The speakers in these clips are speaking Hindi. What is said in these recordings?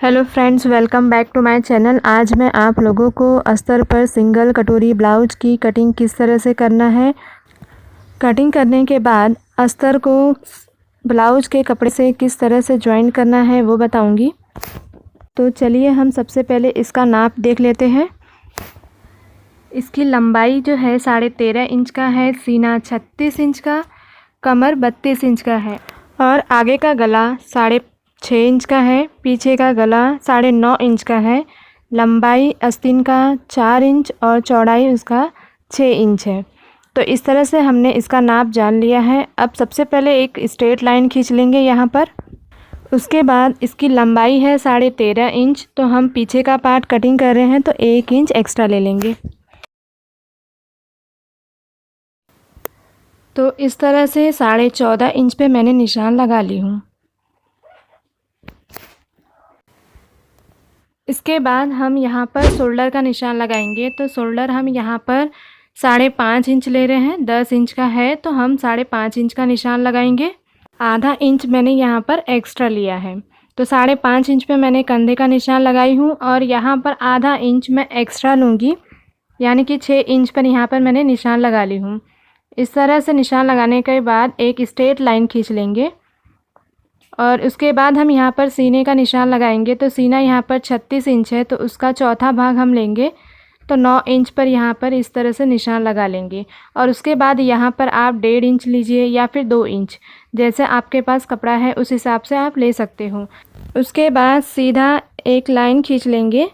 Hello friends, welcome back to my channel. आज मैं आप लोगों को अस्तर पर सिंगल कटोरी ब्लाउज की कटिंग किस तरह से करना है, कटिंग करने के बाद अस्तर को ब्लाउज के कपड़े से किस तरह से ज्वाइन करना है वो बताऊंगी। तो चलिए हम सबसे पहले इसका नाप देख लेते हैं। इसकी लंबाई जो है 13.5 इंच का है, सीना 36 इंच का, कमर 32 इंच का है और आगे का गला 6.5 इंच का है, पीछे का गला 9.5 इंच का है। लंबाई आस्तीन का 4 इंच और चौड़ाई उसका 6 इंच है। तो इस तरह से हमने इसका नाप जान लिया है। अब सबसे पहले एक स्ट्रेट लाइन खींच लेंगे यहाँ पर। उसके बाद इसकी लंबाई है 13.5 इंच, तो हम पीछे का पार्ट कटिंग कर रहे हैं तो 1 इंच एक्स्ट्रा ले लेंगे। तो इस तरह से 14.5 इंच पे मैंने निशान लगा ली हूँ। इसके बाद हम यहाँ पर शोल्डर का निशान लगाएंगे। तो शोल्डर हम यहाँ पर 5.5 इंच ले रहे हैं, 10 इंच का है तो हम 5.5 इंच का निशान लगाएंगे। आधा इंच मैंने यहाँ पर एक्स्ट्रा लिया है, तो 5.5 इंच पे मैंने कंधे का निशान लगाई हूँ और यहाँ पर आधा इंच मैं एक्स्ट्रा लूँगी, यानी कि 6 इंच पर यहाँ पर मैंने निशान लगा ली हूँ। इस तरह से निशान लगाने के बाद एक स्ट्रेट लाइन खींच लेंगे और उसके बाद हम यहाँ पर सीने का निशान लगाएंगे। तो सीना यहाँ पर 36 इंच है, तो उसका चौथा भाग हम लेंगे, तो 9 इंच पर यहाँ पर इस तरह से निशान लगा लेंगे। और उसके बाद यहाँ पर आप 1.5 इंच लीजिए या फिर 2 इंच, जैसे आपके पास कपड़ा है उस हिसाब से आप ले सकते हो। उसके बाद सीधा एक लाइन खींच लेंगे।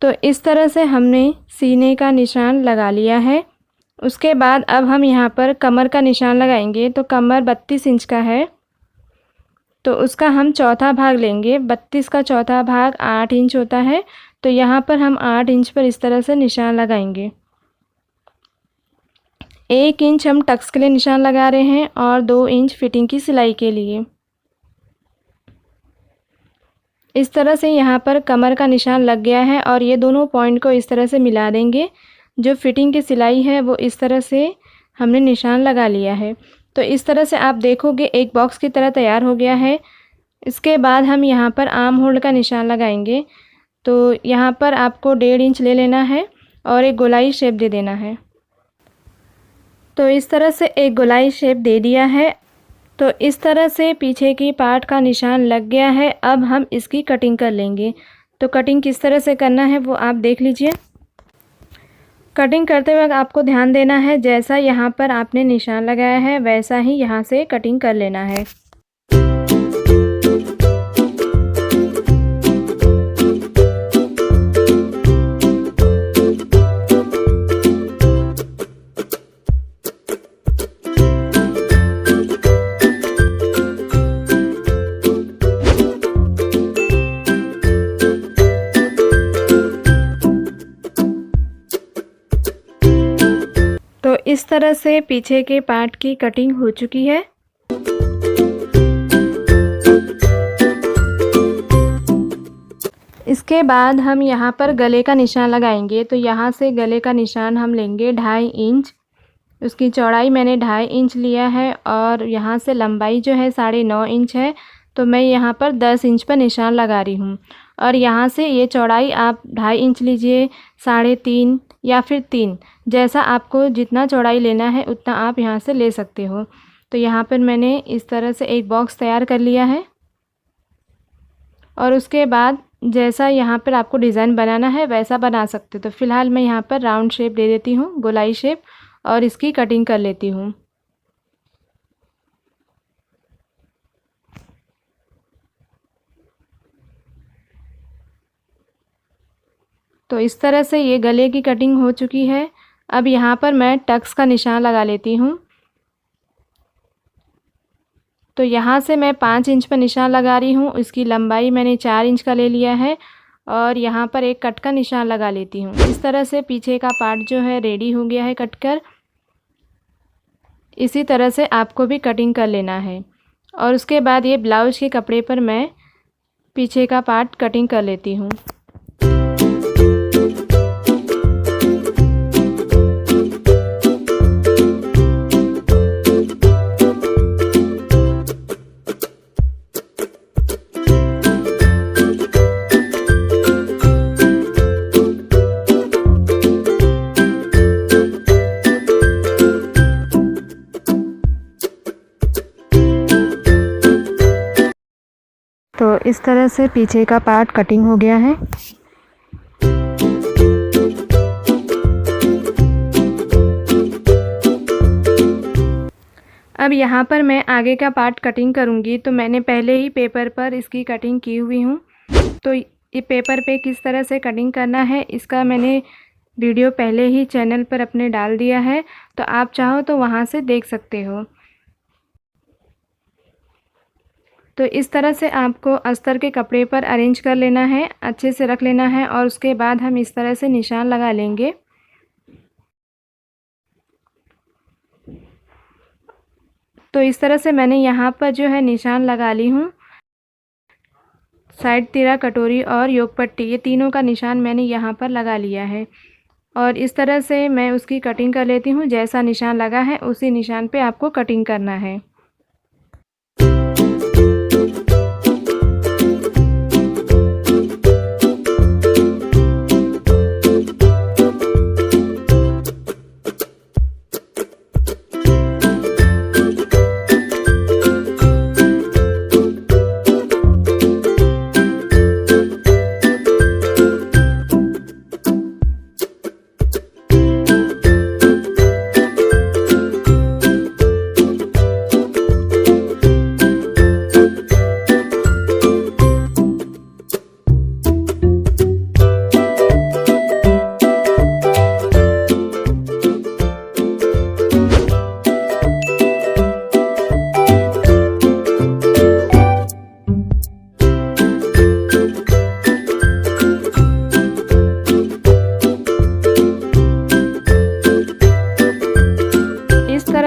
तो इस तरह से हमने सीने का निशान लगा लिया है। उसके बाद अब हम यहाँ पर कमर का निशान लगाएंगे। तो कमर 32 इंच का है, तो उसका हम चौथा भाग लेंगे। 32 का चौथा भाग 8 इंच होता है, तो यहाँ पर हम 8 इंच पर इस तरह से निशान लगाएंगे। 1 इंच हम टक्स के लिए निशान लगा रहे हैं और 2 इंच फिटिंग की सिलाई के लिए। इस तरह से यहाँ पर कमर का निशान लग गया है और ये दोनों पॉइंट को इस तरह से मिला देंगे। जो फिटिंग की सिलाई है वो इस तरह से हमने निशान लगा लिया है। तो इस तरह से आप देखोगे एक बॉक्स की तरह तैयार हो गया है। इसके बाद हम यहाँ पर आर्म होल्ड का निशान लगाएंगे। तो यहाँ पर आपको 1.5 इंच ले लेना है और एक गोलाई शेप दे देना है। तो इस तरह से एक गोलाई शेप दे दिया है। तो इस तरह से पीछे की पार्ट का निशान लग गया है। अब हम इसकी कटिंग कर लेंगे। तो कटिंग किस तरह से करना है वो आप देख लीजिए। कटिंग करते वक्त आपको ध्यान देना है, जैसा यहाँ पर आपने निशान लगाया है वैसा ही यहाँ से कटिंग कर लेना है। तो इस तरह से पीछे के पार्ट की कटिंग हो चुकी है। इसके बाद हम यहाँ पर गले का निशान लगाएंगे। तो यहाँ से गले का निशान हम लेंगे 2.5 इंच। उसकी चौड़ाई मैंने 2.5 इंच लिया है और यहाँ से लंबाई जो है 9.5 इंच है, तो मैं यहाँ पर 10 इंच पर निशान लगा रही हूँ। और यहाँ से ये चौड़ाई आप 2.5 इंच लीजिए, 3.5 या फिर 3, जैसा आपको जितना चौड़ाई लेना है उतना आप यहाँ से ले सकते हो। तो यहाँ पर मैंने इस तरह से एक बॉक्स तैयार कर लिया है और उसके बाद जैसा यहाँ पर आपको डिज़ाइन बनाना है वैसा बना सकते हो। तो फ़िलहाल मैं यहाँ पर राउंड शेप दे देती हूँ, गोलाई शेप, और इसकी कटिंग कर लेती हूँ। तो इस तरह से ये गले की कटिंग हो चुकी है। अब यहाँ पर मैं टक्स का निशान लगा लेती हूँ। तो यहाँ से मैं 5 इंच पर निशान लगा रही हूँ। इसकी लंबाई मैंने 4 इंच का ले लिया है और यहाँ पर एक कट का निशान लगा लेती हूँ। इस तरह से पीछे का पार्ट जो है रेडी हो गया है कट कर। इसी तरह से आपको भी कटिंग कर लेना है। और उसके बाद ये ब्लाउज के कपड़े पर मैं पीछे का पार्ट कटिंग कर लेती हूँ। तो इस तरह से पीछे का पार्ट कटिंग हो गया है। अब यहाँ पर मैं आगे का पार्ट कटिंग करूँगी। तो मैंने पहले ही पेपर पर इसकी कटिंग की हुई हूँ। तो ये पेपर पे किस तरह से कटिंग करना है इसका मैंने वीडियो पहले ही चैनल पर अपने डाल दिया है, तो आप चाहो तो वहाँ से देख सकते हो। तो इस तरह से आपको अस्तर के कपड़े पर अरेंज कर लेना है, अच्छे से रख लेना है और उसके बाद हम इस तरह से निशान लगा लेंगे। तो इस तरह से मैंने यहाँ पर जो है निशान लगा ली हूँ। साइड तिरा, कटोरी और योग पट्टी, ये तीनों का निशान मैंने यहाँ पर लगा लिया है। और इस तरह से मैं उसकी कटिंग कर लेती हूँ। जैसा निशान लगा है उसी निशान पे आपको कटिंग करना है।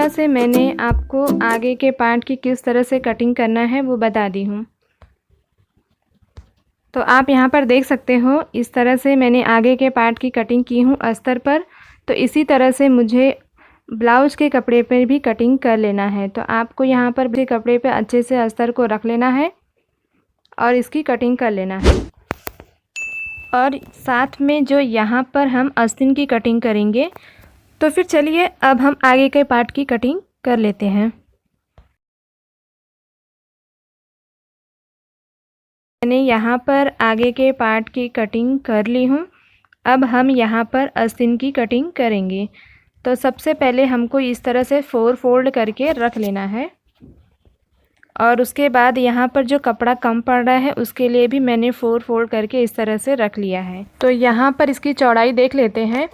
से मैंने आपको आगे के पार्ट की किस तरह से कटिंग करना है वो बता दी हूँ। तो आप यहाँ पर देख सकते हो इस तरह से मैंने आगे के पार्ट की कटिंग की हूँ अस्तर पर। तो इसी तरह से मुझे ब्लाउज़ के कपड़े पर भी कटिंग कर लेना है। तो आपको यहाँ पर भी कपड़े पे अच्छे से अस्तर को रख लेना है और इसकी कटिंग कर लेना है। और साथ में जो यहाँ पर हम आस्तीन की कटिंग करेंगे। तो फिर चलिए अब हम आगे के पार्ट की कटिंग कर लेते हैं। मैंने यहाँ पर आगे के पार्ट की कटिंग कर ली हूँ। अब हम यहाँ पर आस्तीन की कटिंग करेंगे। तो सबसे पहले हमको इस तरह से 4 फोल्ड करके रख लेना है और उसके बाद यहाँ पर जो कपड़ा कम पड़ रहा है उसके लिए भी मैंने 4 फोल्ड करके इस तरह से रख लिया है। तो यहाँ पर इसकी चौड़ाई देख लेते हैं।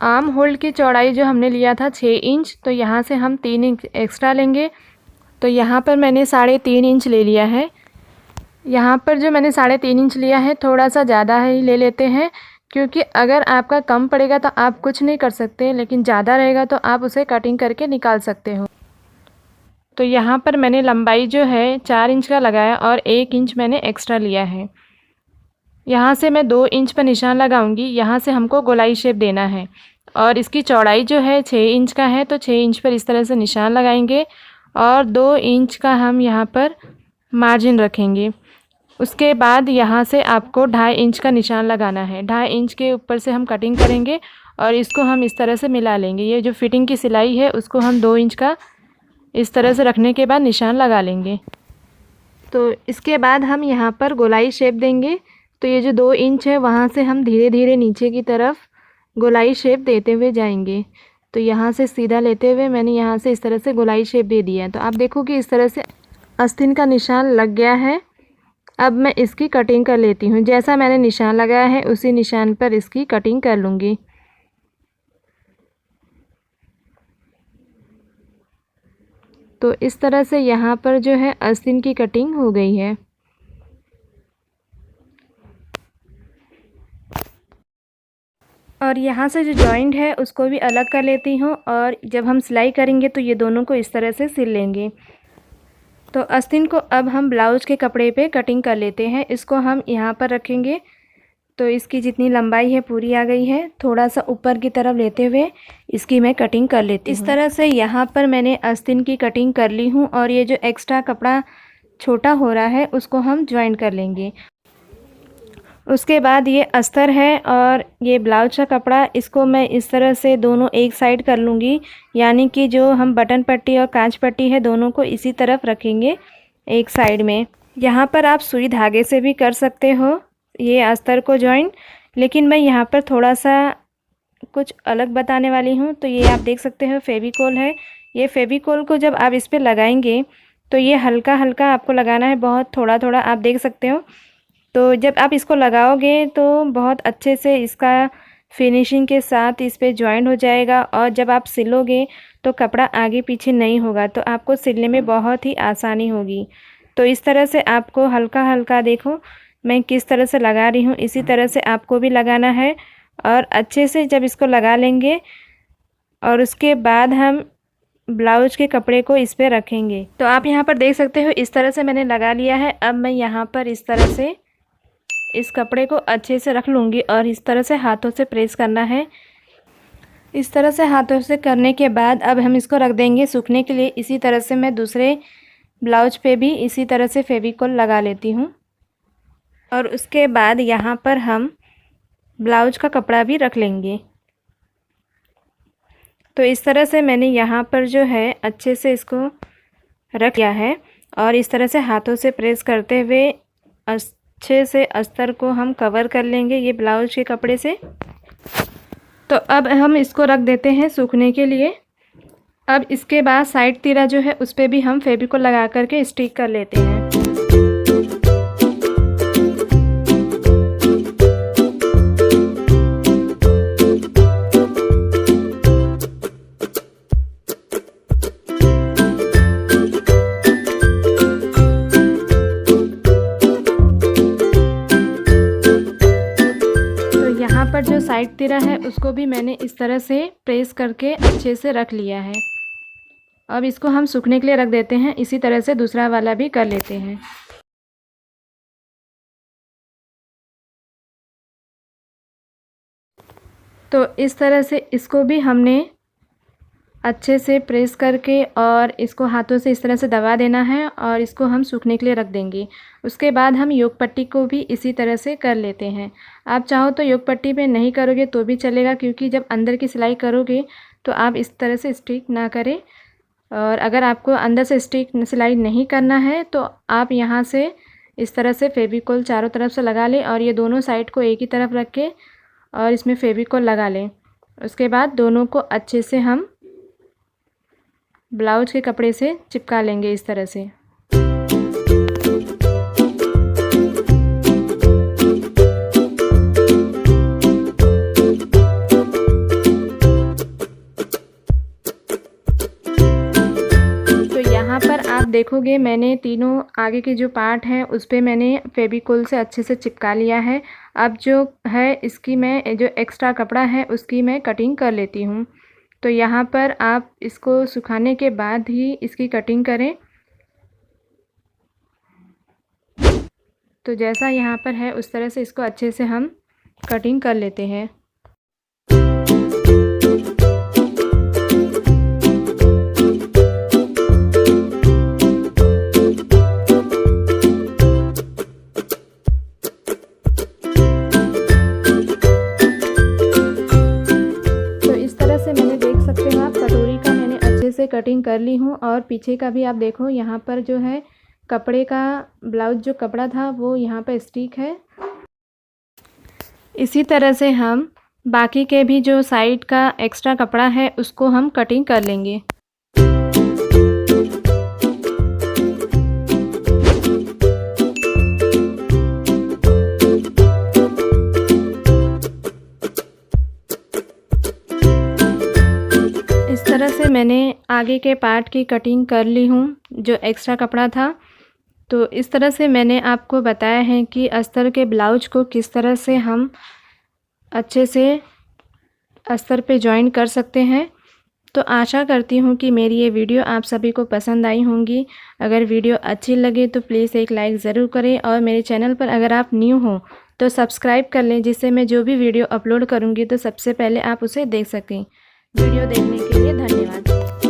आर्म होल्ड की चौड़ाई जो हमने लिया था 6 इंच, तो यहाँ से हम 3 इंच एक्स्ट्रा लेंगे। तो यहाँ पर मैंने 3.5 इंच ले लिया है। यहाँ पर जो मैंने 3.5 इंच लिया है थोड़ा सा ज़्यादा ही ले लेते हैं, क्योंकि अगर आपका कम पड़ेगा तो आप कुछ नहीं कर सकते, लेकिन ज़्यादा रहेगा तो आप उसे कटिंग करके निकाल सकते हो। तो यहाँ पर मैंने लंबाई जो है 4 इंच का लगाया और 1 इंच मैंने एक्स्ट्रा लिया है। यहाँ से मैं 2 इंच पर निशान लगाऊंगी। यहाँ से हमको गोलाई शेप देना है और इसकी चौड़ाई जो है 6 इंच का है, तो 6 इंच पर इस तरह से निशान लगाएंगे और 2 इंच का हम यहाँ पर मार्जिन रखेंगे। उसके बाद यहाँ से आपको 2.5 इंच का निशान लगाना है। 2.5 इंच के ऊपर से हम कटिंग करेंगे और इसको हम इस तरह से मिला लेंगे। ये जो फिटिंग की सिलाई है उसको हम 2 इंच का इस तरह से रखने के बाद निशान लगा लेंगे। तो इसके बाद हम यहाँ पर गोलाई शेप देंगे। तो ये जो 2 इंच है वहाँ से हम धीरे धीरे नीचे की तरफ गोलाई शेप देते हुए जाएंगे। तो यहाँ से सीधा लेते हुए मैंने यहाँ से इस तरह से गोलाई शेप दे दिया है। तो आप देखो कि इस तरह से आस्तीन का निशान लग गया है। अब मैं इसकी कटिंग कर लेती हूँ। जैसा मैंने निशान लगाया है उसी निशान पर इसकी कटिंग कर लूँगी। तो इस तरह से यहाँ पर जो है आस्तीन की कटिंग हो गई है। और यहाँ से जो जॉइंट है उसको भी अलग कर लेती हूँ और जब हम सिलाई करेंगे तो ये दोनों को इस तरह से सिल लेंगे। तो आस्तीन को अब हम ब्लाउज़ के कपड़े पे कटिंग कर लेते हैं। इसको हम यहाँ पर रखेंगे। तो इसकी जितनी लंबाई है पूरी आ गई है। थोड़ा सा ऊपर की तरफ लेते हुए इसकी मैं कटिंग कर लेती हूँ। इस तरह से यहाँ पर मैंने आस्तीन की कटिंग कर ली हूँ और ये जो एक्स्ट्रा कपड़ा छोटा हो रहा है उसको हम ज्वाइन कर लेंगे। उसके बाद ये अस्तर है और ये ब्लाउज का कपड़ा, इसको मैं इस तरह से दोनों एक साइड कर लूँगी। यानी कि जो हम बटन पट्टी और कांच पट्टी है दोनों को इसी तरफ रखेंगे एक साइड में। यहाँ पर आप सुई धागे से भी कर सकते हो ये अस्तर को जॉइन, लेकिन मैं यहाँ पर थोड़ा सा कुछ अलग बताने वाली हूँ। तो ये आप देख सकते हो फेविकोल है। ये फेविकोल को जब आप इस पर लगाएंगे तो ये हल्का हल्का आपको लगाना है, बहुत थोड़ा थोड़ा, आप देख सकते हो। तो जब आप इसको लगाओगे तो बहुत अच्छे से इसका फिनिशिंग के साथ इस पर जॉइंट हो जाएगा, और जब आप सिलोगे तो कपड़ा आगे पीछे नहीं होगा, तो आपको सिलने में बहुत ही आसानी होगी। तो इस तरह से आपको हल्का हल्का, देखो मैं किस तरह से लगा रही हूँ, इसी तरह से आपको भी लगाना है। और अच्छे से जब इसको लगा लेंगे और उसके बाद हम ब्लाउज के कपड़े को इस पर रखेंगे। तो आप यहाँ पर देख सकते हो इस तरह से मैंने लगा लिया है। अब मैं यहाँ पर इस तरह से इस कपड़े को अच्छे से रख लूँगी और इस तरह से हाथों से प्रेस करना है। इस तरह से हाथों से करने के बाद अब हम इसको रख देंगे सूखने के लिए। इसी तरह से मैं दूसरे ब्लाउज पे भी इसी तरह से फेविकोल लगा लेती हूँ, और उसके बाद यहाँ पर हम ब्लाउज का कपड़ा भी रख लेंगे। तो इस तरह से मैंने यहाँ पर जो है अच्छे से इसको रख लिया है, और इस तरह से हाथों से प्रेस करते हुए अच्छे से अस्तर को हम कवर कर लेंगे ये ब्लाउज के कपड़े से। तो अब हम इसको रख देते हैं सूखने के लिए। अब इसके बाद साइड तीरा जो है उस पर भी हम फेविकोल लगा करके स्टिक कर लेते हैं। पर जो साइड तीरा है उसको भी मैंने इस तरह से प्रेस करके अच्छे से रख लिया है। अब इसको हम सूखने के लिए रख देते हैं। इसी तरह से दूसरा वाला भी कर लेते हैं। तो इस तरह से इसको भी हमने अच्छे से प्रेस करके और इसको हाथों से इस तरह से दबा देना है, और इसको हम सूखने के लिए रख देंगे। उसके बाद हम योग पट्टी को भी इसी तरह से कर लेते हैं। आप चाहो तो योग पट्टी पे नहीं करोगे तो भी चलेगा, क्योंकि जब अंदर की सिलाई करोगे तो आप इस तरह से स्टिक ना करें। और अगर आपको अंदर से स्टिक सिलाई नहीं करना है तो आप यहाँ से इस तरह से फेविकोल चारों तरफ से लगा लें, और ये दोनों साइड को एक ही तरफ रख के और इसमें फेविकोल लगा लें। उसके बाद दोनों को अच्छे से हम ब्लाउज के कपड़े से चिपका लेंगे इस तरह से। तो यहाँ पर आप देखोगे मैंने तीनों आगे के जो पार्ट हैं उस पे मैंने फेविकोल से अच्छे से चिपका लिया है। अब जो है इसकी मैं जो एक्स्ट्रा कपड़ा है उसकी मैं कटिंग कर लेती हूँ। तो यहाँ पर आप इसको सुखाने के बाद ही इसकी कटिंग करें। तो जैसा यहाँ पर है उस तरह से इसको अच्छे से हम कटिंग कर लेते हैं। कटिंग कर ली हूँ, और पीछे का भी आप देखो यहाँ पर जो है कपड़े का ब्लाउज जो कपड़ा था वो यहाँ पर स्टिक है। इसी तरह से हम बाकी के भी जो साइड का एक्स्ट्रा कपड़ा है उसको हम कटिंग कर लेंगे। इस तरह से मैंने आगे के पार्ट की कटिंग कर ली हूँ जो एक्स्ट्रा कपड़ा था। तो इस तरह से मैंने आपको बताया है कि अस्तर के ब्लाउज को किस तरह से हम अच्छे से अस्तर पे जॉइन कर सकते हैं। तो आशा करती हूँ कि मेरी ये वीडियो आप सभी को पसंद आई होंगी। अगर वीडियो अच्छी लगे तो प्लीज़ एक लाइक ज़रूर करें, और मेरे चैनल पर अगर आप न्यू हो तो सब्सक्राइब कर लें, जिससे मैं जो भी वीडियो अपलोड करूँगी तो सबसे पहले आप उसे देख सकें। वीडियो देखने के लिए धन्यवाद।